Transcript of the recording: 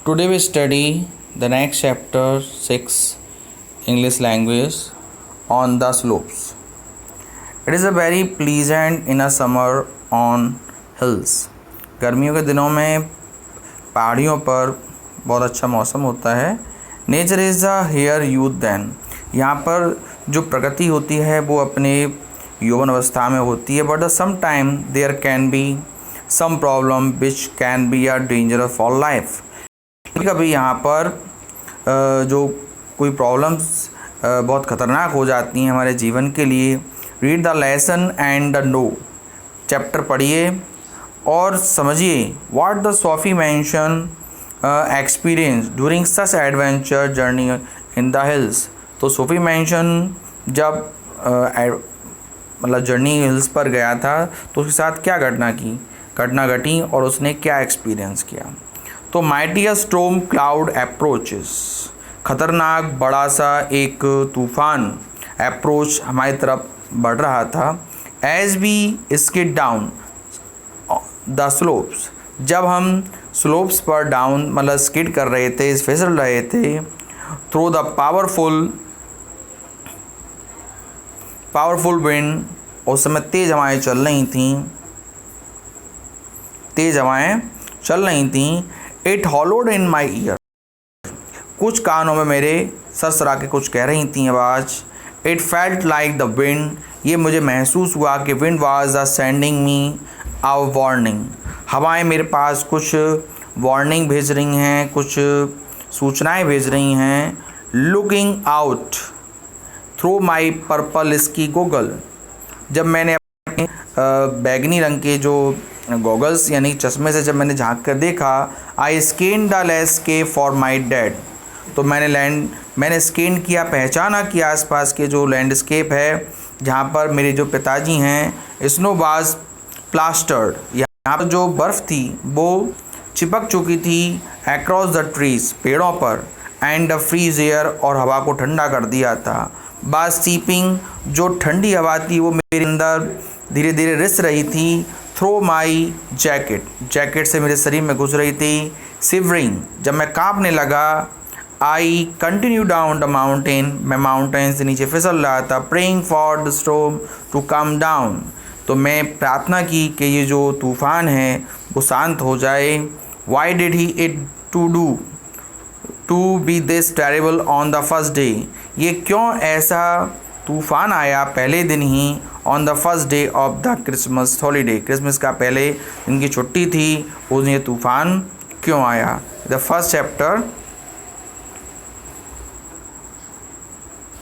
Today we study the next chapter 6 English language on the slopes. It is a very pleasant in a summer on hills. गर्मियों के दिनों में पहाड़ियों पर बहुत अच्छा मौसम होता है. Nature is the hair youth then. यहाँ पर जो प्रकृति होती है वो अपने यौवन अवस्था में होती है. But some time there can be some problem which can be a dangerous for life. कभी यहाँ पर जो कोई प्रॉब्लम्स बहुत ख़तरनाक हो जाती हैं हमारे जीवन के लिए. Read the lesson and the no. Chapter पढ़िए और समझिए what the Sophie mention experience during such adventure journey in the hills. तो सोफी मेंशन जब मतलब जर्नी हिल्स पर गया था तो उसके साथ क्या घटना घटी और उसने क्या एक्सपीरियंस किया. तो माइटी स्टॉर्म क्लाउड अप्रोचेस. ख़तरनाक बड़ा सा एक तूफ़ान अप्रोच हमारी तरफ बढ़ रहा था. As we skid down the slopes. जब हम स्लोप्स पर डाउन मतलब स्किड कर रहे थे, फिसल रहे थे. Through the powerful wind. उस समय तेज़ हवाएं चल रही थीं. It hollowed in my year. कुछ कानों में मेरे सरसरा के कुछ कह रही थी आवाज़. It felt like the wind. ये मुझे महसूस हुआ कि wind was the sending me a warning. हवाएं मेरे पास कुछ वार्निंग भेज रही हैं, कुछ सूचनाएं भेज रही हैं. Looking out through my purple ski goggle. जब मैंने अपने बैगनी रंग के जो गॉगल्स यानी चश्मे से जब मैंने झांक कर देखा. I scan the landscape for my dad. तो मैंने स्कैन किया, पहचाना कि आसपास के जो लैंडस्केप है जहाँ पर मेरे जो पिताजी हैं. Snow was plastered. यहाँ पर जो बर्फ़ थी वो चिपक चुकी थी अक्रॉस द ट्रीज पेड़ों पर. एंड द फ्रीज एयर और हवा को ठंडा कर दिया था. बाय सीपिंग जो ठंडी हवा थी वो मेरे अंदर धीरे धीरे रिस रही थी. थ्रो माई जैकेट से मेरे शरीर में घुस रही थी. सिवरिंग जब मैं कांपने लगा. I continue down the mountain. मैं माउंटेन से नीचे फिसल रहा था. Praying for the storm to come down. तो मैं प्रार्थना की कि ये जो तूफ़ान है वो शांत हो जाए. Why did he it to be this terrible on the first day. ये क्यों ऐसा तूफ़ान आया पहले दिन ही. On the first day of the Christmas holiday. Christmas का पहले दिन की छुट्टी थी, उस दिन ये तूफ़ान क्यों आया. The first chapter